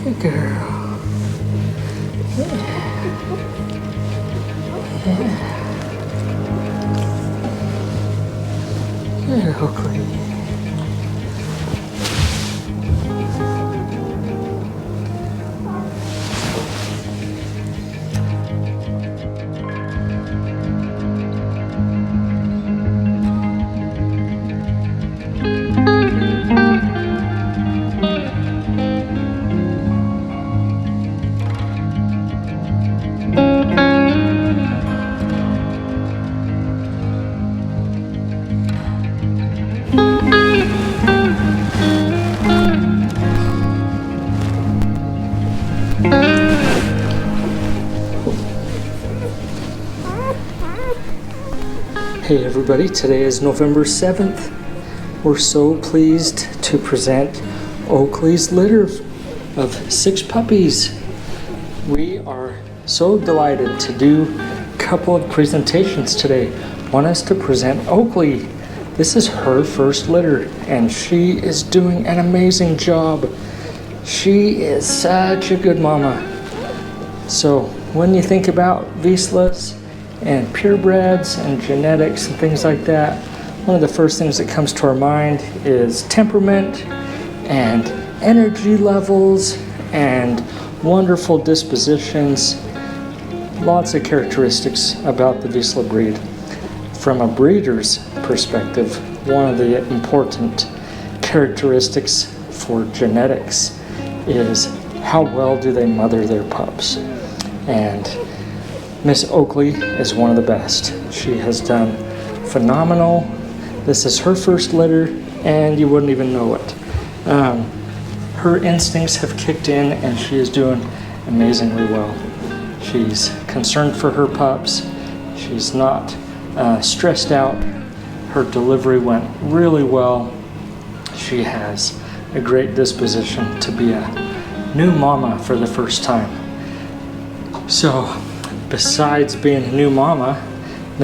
Good girl. Good Oakley. Hey everybody, today is November 7th. We're so pleased to present Oakley's litter of 6 puppies. We are so delighted to do a couple of presentations today. Want us to present Oakley. This is her first litter and she is doing an amazing job. She is such a good mama. So when you think about Vizslas and purebreds and genetics and things like that, one of the first things that comes to our mind is temperament and energy levels and wonderful dispositions. Lots of characteristics about the Vizsla breed. From a breeder's perspective, one of the important characteristics for genetics is how well do they mother their pups. And Miss Oakley is one of the best. She has done phenomenal. This is her first litter and you wouldn't even know it. Her instincts have kicked in and she is doing amazingly well. She's concerned for her pups. She's not stressed out. Her delivery went really well. She has a great disposition to be a new mama for the first time. So, besides being a new mama,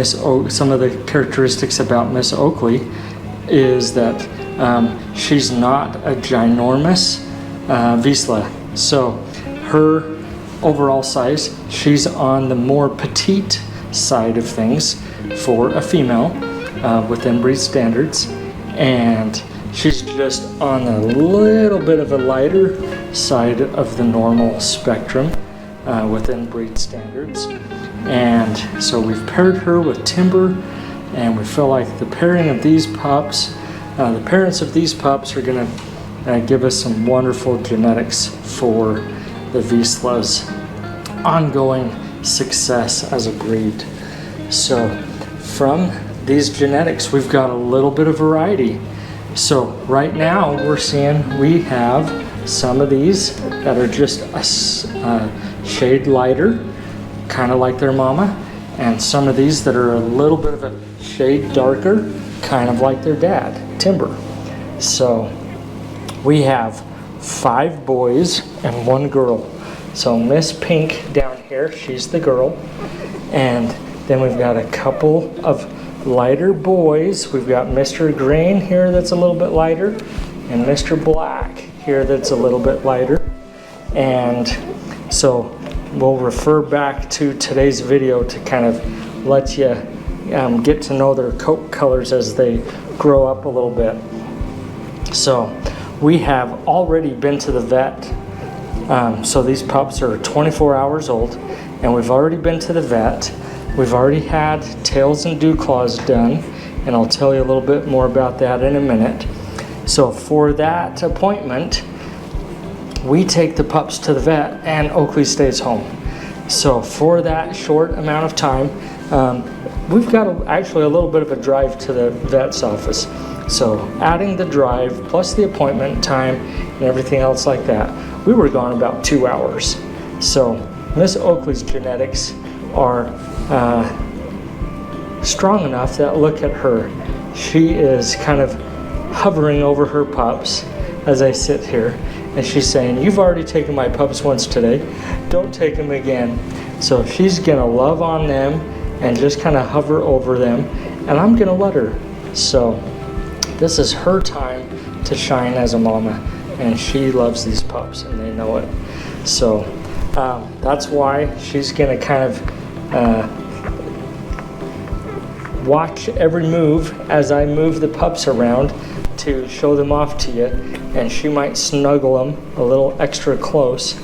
some of the characteristics about Miss Oakley is that she's not a ginormous Vizsla. So her overall size, she's on the more petite side of things for a female within breed standards, and she's just on a little bit of a lighter side of the normal spectrum within breed standards. And so we've paired her with Timber, and we feel like the pairing of these pups, the parents of these pups are going to give us some wonderful genetics for the Vizsla's ongoing success as a breed. So from these genetics, we've got a little bit of variety. So right now we're seeing we have some of these that are just a shade lighter, kind of like their mama, and some of these that are a little bit of a shade darker, kind of like their dad, Timber. So we have 5 boys and 1 girl. So Miss Pink down here, she's the girl, and then we've got a couple of lighter boys. We've got Mr. Green here that's a little bit lighter, and Mr. Black here that's a little bit lighter. And so we'll refer back to today's video to kind of let you get to know their coat colors as they grow up a little bit. So we have already been to the vet. So these pups are 24 hours old, and we've already been to the vet. We've already had tails and dew claws done, and I'll tell you a little bit more about that in a minute. So for that appointment, we take the pups to the vet and Oakley stays home. So for that short amount of time, we've got actually a little bit of a drive to the vet's office. So adding the drive plus the appointment time and everything else like that, we were gone about 2 hours. So Miss Oakley's genetics are strong enough that, look at her. She is kind of hovering over her pups as I sit here, and she's saying, "You've already taken my pups once today, don't take them again." So she's gonna love on them and just kind of hover over them, and I'm gonna let her. So this is her time to shine as a mama. and she loves these pups, and they know it. So that's why she's gonna kind of watch every move as I move the pups around to show them off to you, and she might snuggle them a little extra close,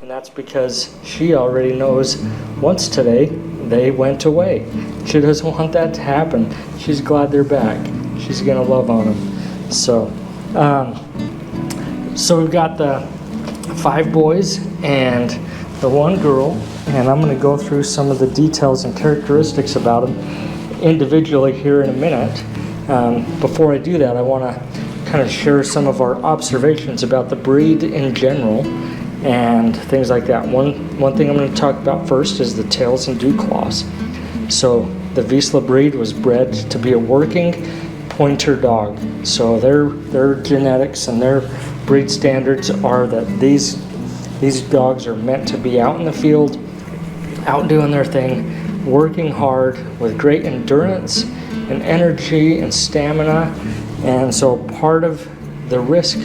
and that's because she already knows once today they went away. She doesn't want that to happen. She's glad they're back. She's gonna love on them. So we've got the 5 boys and the 1 girl, and I'm gonna go through some of the details and characteristics about them individually here in a minute. Before I do that, I want to kind of share some of our observations about the breed in general and things like that. One thing I'm going to talk about first is the tails and dew claws. So the Vizsla breed was bred to be a working pointer dog. So their genetics and their breed standards are that these dogs are meant to be out in the field, out doing their thing, working hard with great endurance and energy and stamina. And so part of the risk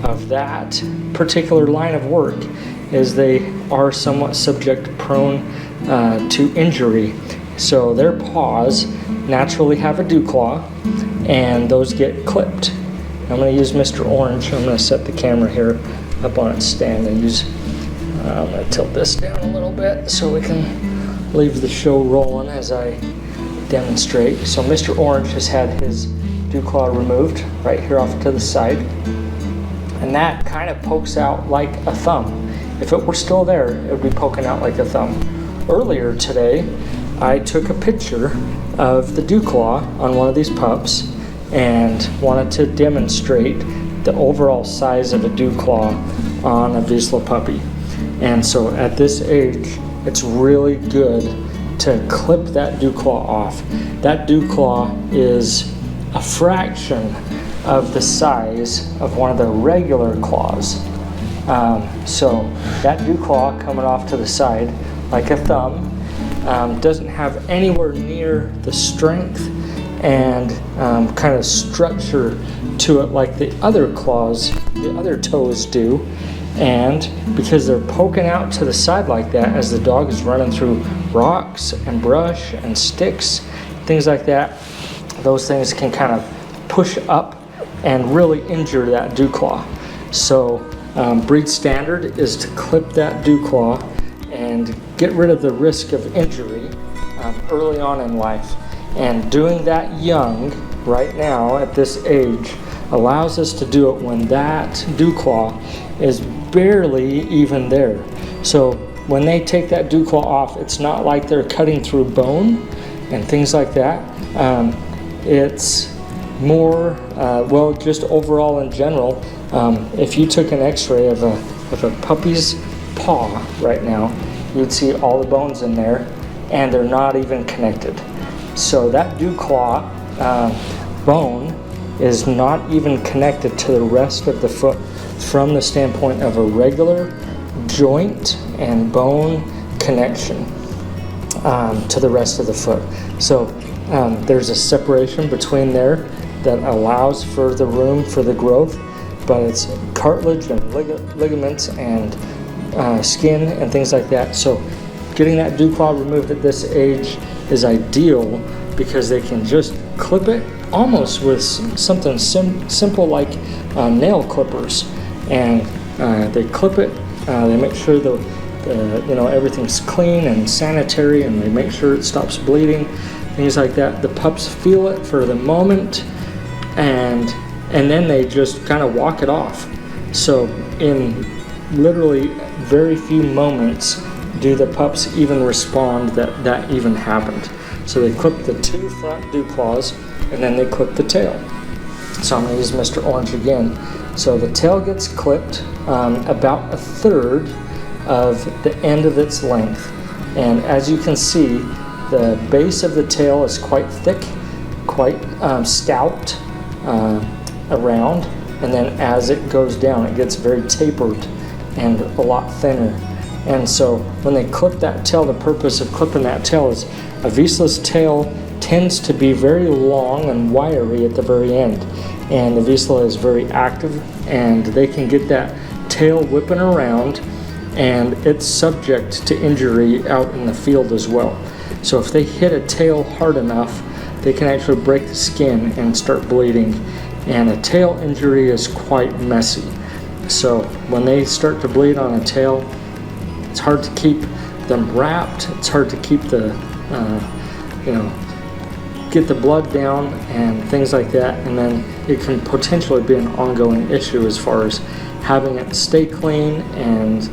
of that particular line of work is they are somewhat prone to injury. So their paws naturally have a dew claw, and those get clipped. I'm going to use Mr. Orange. I'm going to set the camera here up on its stand and use, I'm going to tilt this down a little bit so we can leave the show rolling as I demonstrate. So Mr. Orange has had his dew claw removed right here off to the side, and that kind of pokes out like a thumb. If it were still there, it would be poking out like a thumb. Earlier today, I took a picture of the dew claw on one of these pups and wanted to demonstrate the overall size of a dew claw on a Vizsla puppy. And so at this age, it's really good to clip that dew claw off. That dew claw is a fraction of the size of one of the regular claws. So that dew claw coming off to the side like a thumb doesn't have anywhere near the strength and kind of structure to it like the other claws, the other toes do. And because they're poking out to the side like that as the dog is running through rocks and brush and sticks, things like that, those things can kind of push up and really injure that dew claw. So breed standard is to clip that dew claw and get rid of the risk of injury early on in life. And doing that young, right now at this age, allows us to do it when that dew claw is barely even there. So when they take that dew claw off, it's not like they're cutting through bone and things like that. It's more, well, just overall in general, if you took an x-ray of a puppy's paw right now, you'd see all the bones in there, and they're not even connected. So that dew claw bone is not even connected to the rest of the foot from the standpoint of a regular joint and bone connection to the rest of the foot. So there's a separation between there that allows for the room for the growth, but it's cartilage and ligaments and skin and things like that. So getting that dew claw removed at this age is ideal because they can just clip it almost with something simple like nail clippers, and they clip it. They make sure the everything's clean and sanitary, and they make sure it stops bleeding, things like that. The pups feel it for the moment, and then they just kind of walk it off. So in literally very few moments do the pups even respond that even happened. So they clip the 2 front dew claws, and then they clip the tail. So I'm going to use Mr. Orange again. So the tail gets clipped about 1/3 of the end of its length. And as you can see, the base of the tail is quite thick, quite stout around, and then as it goes down, it gets very tapered and a lot thinner. And so when they clip that tail, the purpose of clipping that tail is a Vizsla's tail tends to be very long and wiry at the very end. and the Vizsla is very active, and they can get that tail whipping around, and it's subject to injury out in the field as well. So if they hit a tail hard enough, they can actually break the skin and start bleeding, and a tail injury is quite messy. So when they start to bleed on a tail, it's hard to keep them wrapped, it's hard to keep the get the blood down and things like that, and then it can potentially be an ongoing issue as far as having it stay clean and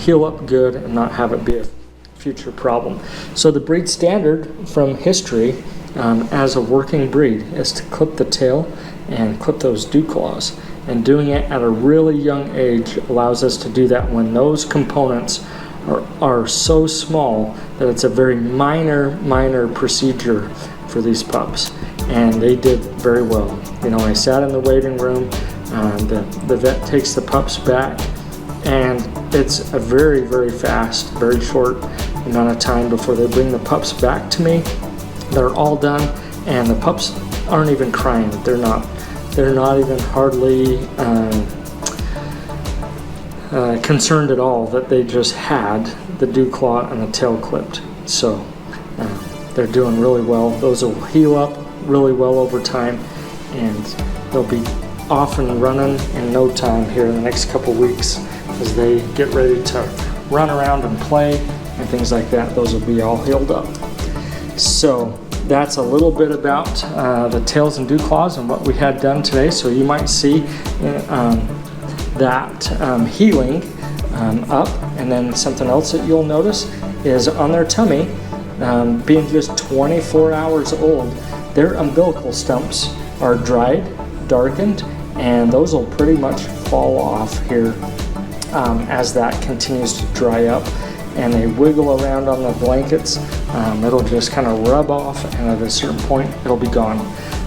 heal up good and not have it be a future problem. So the breed standard from history as a working breed is to clip the tail and clip those dew claws, and doing it at a really young age allows us to do that when those components are so small that it's a very minor procedure for these pups, and they did very well. I sat in the waiting room, the vet takes the pups back, and it's a very fast, very short amount of time before they bring the pups back to me. They're all done, and the pups aren't even crying. They're not even hardly concerned at all that they just had the dew claw and the tail clipped. So they're doing really well. Those will heal up really well over time, and they'll be off and running in no time here in the next couple weeks as they get ready to run around and play and things like that. Those will be all healed up. So that's a little bit about the tails and dew claws and what we had done today. So you might see that healing up, and then something else that you'll notice is on their tummy, being just 24 hours old, their umbilical stumps are dried, darkened, and those will pretty much fall off here as that continues to dry up, and they wiggle around on the blankets. It'll just kind of rub off, and at a certain point it'll be gone.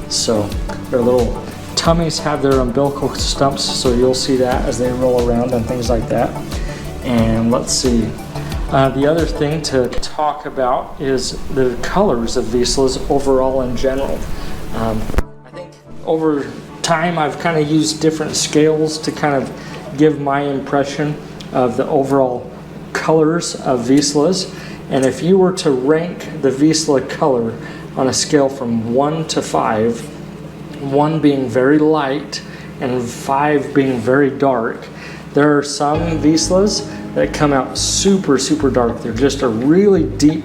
So their little tummies have their umbilical stumps, so you'll see that as they roll around and things like that. And let's see, the other thing to talk about is the colors of Vizslas overall in general. I think over time I've kind of used different scales to kind of give my impression of the overall colors of Vizslas. And if you were to rank the Vizsla color on a scale from 1 to 5, 1 being very light and 5 being very dark, there are some Vizslas that come out super dark. They're just a really deep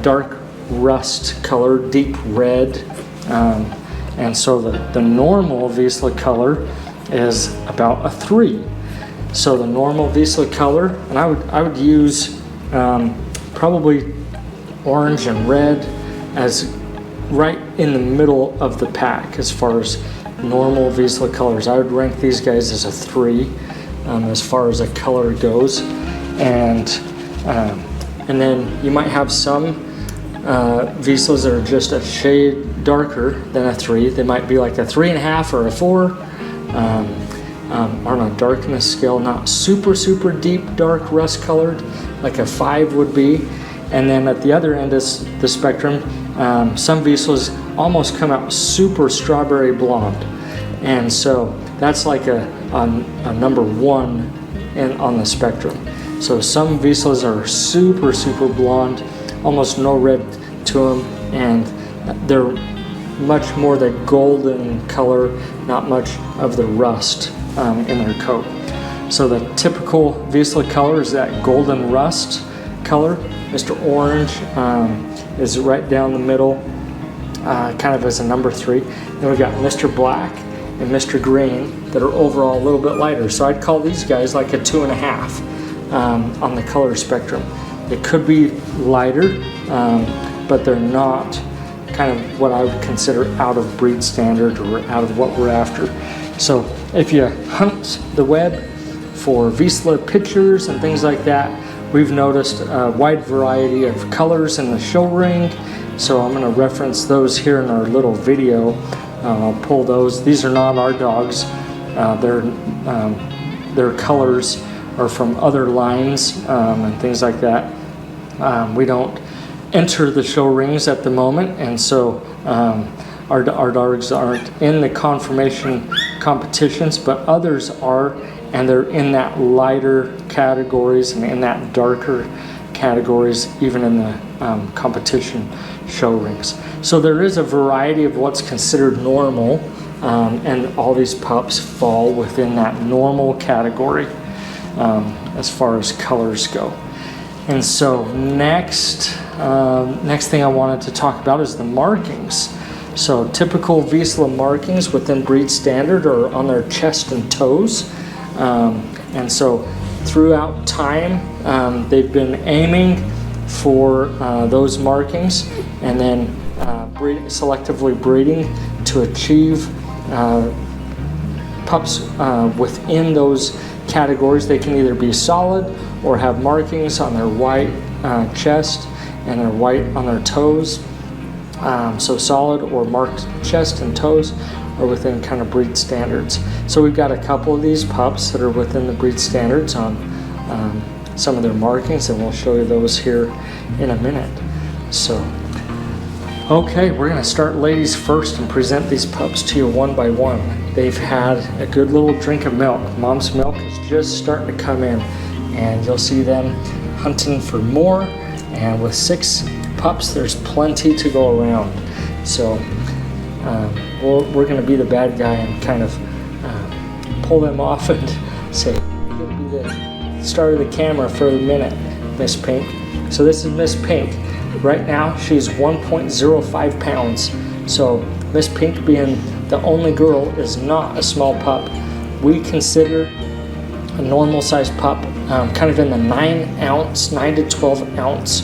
dark rust color, deep red, and so the normal Vizsla color is about a 3. So the normal Vizsla color, and I would use probably orange and red as right in the middle of the pack as far as normal Vizsla colors. I would rank these guys as a 3 as far as a color goes, and then you might have some Vizslas that are just a shade darker than a 3. They might be like a 3.5 or a 4. On a darkness scale, not super deep dark rust colored like a 5 would be. And then at the other end of the spectrum, some Vizslas almost come out super strawberry blonde, and so that's like a number 1 on the spectrum. So some Vizslas are super blonde, almost no red to them, and they're much more the golden color, not much of the rust in their coat. So the typical Vizsla color is that golden rust color. Mr. Orange is right down the middle, kind of as a number 3. Then we've got Mr. Black and Mr. Green that are overall a little bit lighter. So I'd call these guys like a 2.5 on the color spectrum. They could be lighter, but they're not kind of what I would consider out of breed standard or out of what we're after. So if you hunt the web for Vizsla pictures and things like that, we've noticed a wide variety of colors in the show ring. So I'm going to reference those here in our little video. I'll pull those. These are not our dogs. Their colors are from other lines and things like that. We don't enter the show rings at the moment, and so our dogs aren't in the conformation competitions, but others are, and they're in that lighter categories and in that darker categories, even in the competition show rings. So there is a variety of what's considered normal, and all these pups fall within that normal category as far as colors go. And so next thing I wanted to talk about is the markings. So typical Vizsla markings within breed standard are on their chest and toes. And so throughout time, they've been aiming for those markings, and then selectively breeding to achieve pups within those categories. They can either be solid or have markings on their white chest and their white on their toes. So solid or marked chest and toes are within kind of breed standards. So we've got a couple of these pups that are within the breed standards on some of their markings, and we'll show you those here in a minute. So, okay, we're gonna start ladies first and present these pups to you one by one. They've had a good little drink of milk. Mom's milk is just starting to come in, and you'll see them hunting for more. And with 6 pups, there's plenty to go around. So we're going to be the bad guy and kind of pull them off and say, you're going to be the star of the camera for a minute, Miss Pink. So this is Miss Pink. Right now, she's 1.05 pounds. So Miss Pink, being the only girl, is not a small pup. We consider a normal sized pup kind of in the 9 to 12 ounce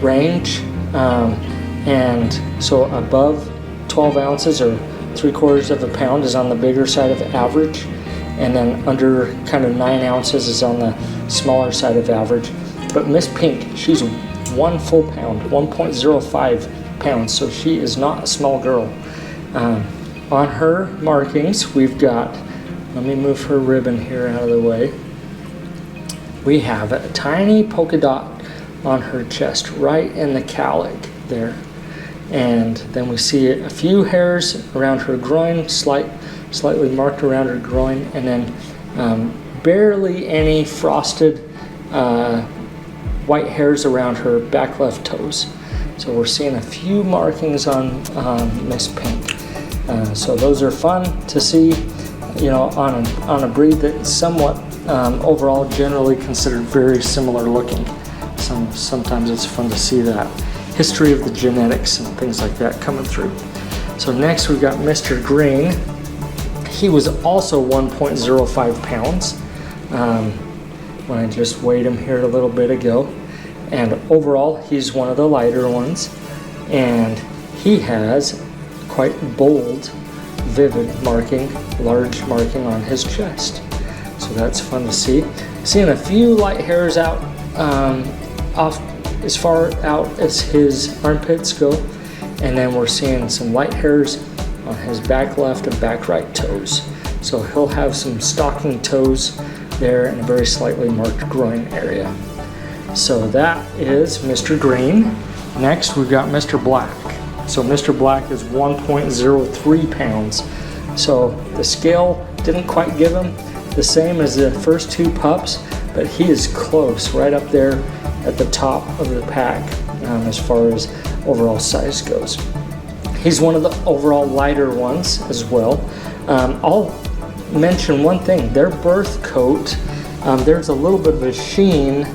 range. And so above 12 ounces or 3/4 of a pound is on the bigger side of average, and then under kind of 9 ounces is on the smaller side of average. But Miss Pink, she's 1 full pound, 1.05 pounds, so she is not a small girl. On her markings, we've got, let me move her ribbon here out of the way. We have a tiny polka dot on her chest, right in the cowlick there. And then we see a few hairs around her groin, slightly marked around her groin, and then barely any frosted white hairs around her back left toes. So we're seeing a few markings on Miss Pink. So those are fun to see, you know, on a breed that's somewhat overall generally considered very similar looking. Sometimes it's fun to see that history of the genetics and things like that coming through. So next we've got Mr. Green. He was also 1.05 pounds when I just weighed him here a little bit ago. And overall, he's one of the lighter ones. And he has quite bold, vivid marking, large marking on his chest. So that's fun to see. Seeing a few light hairs out off as far out as his armpits go, and then we're seeing some light hairs on his back left and back right toes. So he'll have some stocking toes there and a very slightly marked groin area. So that is Mr. Green. Next we've got Mr. Black. So Mr. Black is 1.03 pounds. So the scale didn't quite give him the same as the first 2 pups, but he is close, right up there at the top of the pack as far as overall size goes. He's one of the overall lighter ones as well. I'll mention one thing. Their birth coat, there's a little bit of a sheen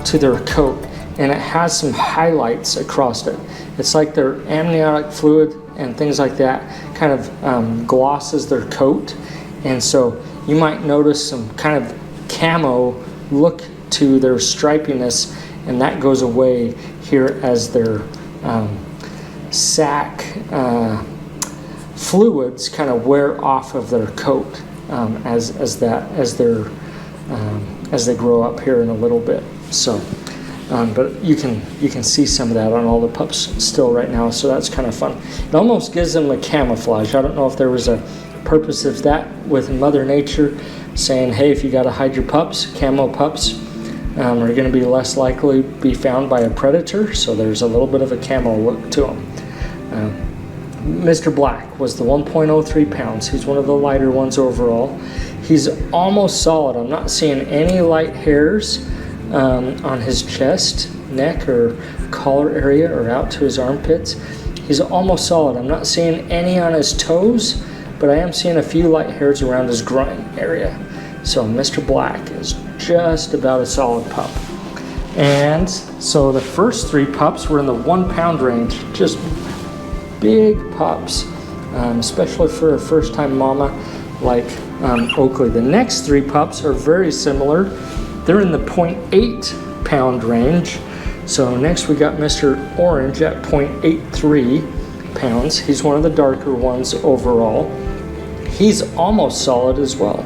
to their coat, and it has some highlights across it. It's like their amniotic fluid and things like that kind of glosses their coat, and so you might notice some kind of camo look to their stripiness, and that goes away here as their sac fluids kind of wear off of their coat as they grow up here in a little bit. So, but you can see some of that on all the pups still right now, so that's kind of fun. It almost gives them a camouflage. I don't know if there was a purpose of that with Mother Nature, saying, hey, if you got to hide your pups, camo pups are going to be less likely to be found by a predator, so there's a little bit of a camo look to them. Mr. Black was the 1.03 pounds. He's one of the lighter ones overall. He's almost solid. I'm not seeing any light hairs on his chest, neck, or collar area, or out to his armpits. He's almost solid. I'm not seeing any on his toes, but I am seeing a few light hairs around his groin area. So Mr. Black is just about a solid pup. And so the first 3 pups were in the 1 pound range, just big pups, especially for a first-time mama like Oakley. The next 3 pups are very similar. They're in the 0.8 pound range. So next we got Mr. Orange at 0.83 pounds. He's one of the darker ones overall. He's almost solid as well.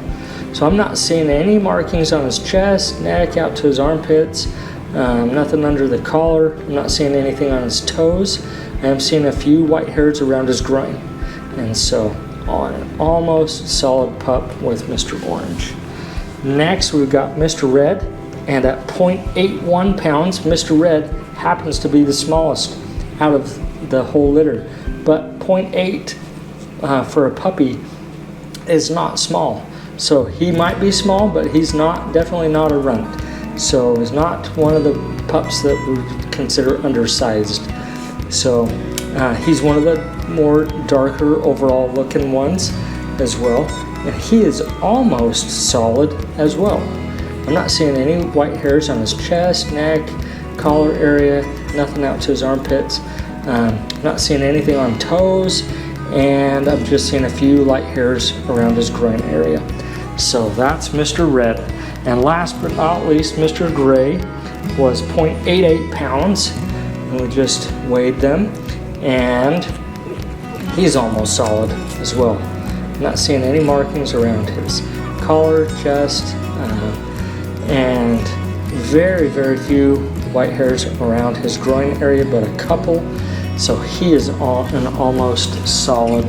So I'm not seeing any markings on his chest, neck, out to his armpits, nothing under the collar. I'm not seeing anything on his toes. I am seeing a few white hairs around his groin. And so an almost solid pup with Mr. Orange. Next we've got Mr. Red, and at 0.81 pounds, Mr. Red happens to be the smallest out of the whole litter. But 0.8 for a puppy is not small. So he might be small, but he's not, definitely not a runt. So he's not one of the pups that we would consider undersized. So he's one of the more darker overall looking ones as well. And he is almost solid as well. I'm not seeing any white hairs on his chest, neck, collar area, nothing out to his armpits. Not seeing anything on toes, and I'm just seeing a few light hairs around his groin area. So that's Mr. Red. And last but not least, Mr. Gray was 0.88 pounds. And we just weighed them, and he's almost solid as well. I'm not seeing any markings around his collar, chest, and very, very few white hairs around his groin area, but a couple. So he is an almost solid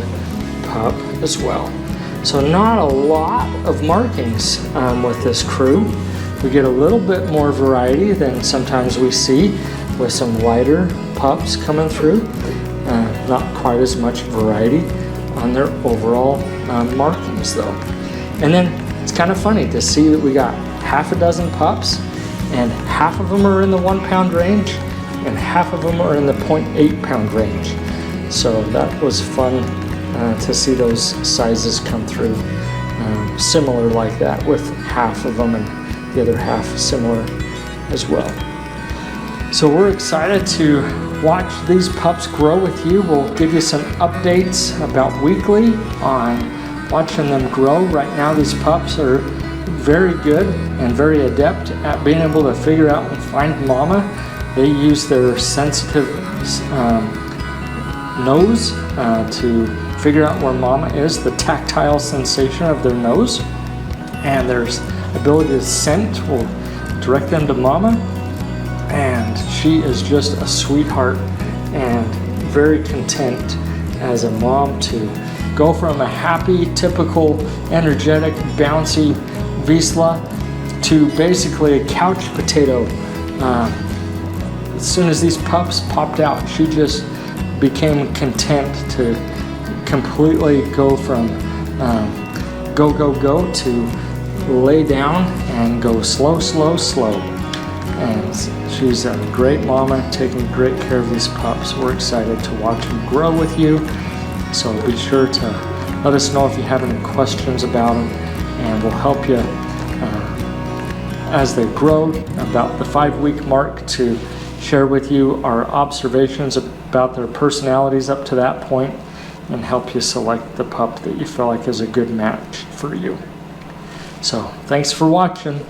pup as well. So not a lot of markings with this crew. We get a little bit more variety than sometimes we see with some lighter pups coming through. Not quite as much variety on their overall markings though. And then it's kind of funny to see that we got half a dozen pups, and half of them are in the 1 pound range, and half of them are in the 0.8 pound range. So that was fun to see those sizes come through similar like that, with half of them and the other half similar as well. So we're excited to watch these pups grow with you. We'll give you some updates about weekly on watching them grow. Right now these pups are very good and very adept at being able to figure out and find mama. They use their sensitive nose to figure out where mama is, the tactile sensation of their nose, and their ability to scent will direct them to mama. And she is just a sweetheart and very content as a mom to go from a happy, typical, energetic, bouncy Vizsla to basically a couch potato. As soon as these pups popped out, she just became content to completely go from go, go, go to lay down and go slow, slow, slow. And she's a great mama, taking great care of these pups. We're excited to watch them grow with you. So be sure to let us know if you have any questions about them, and we'll help you as they grow about the 5-week mark to share with you our observations about their personalities up to that point and help you select the pup that you feel like is a good match for you. So thanks for watching.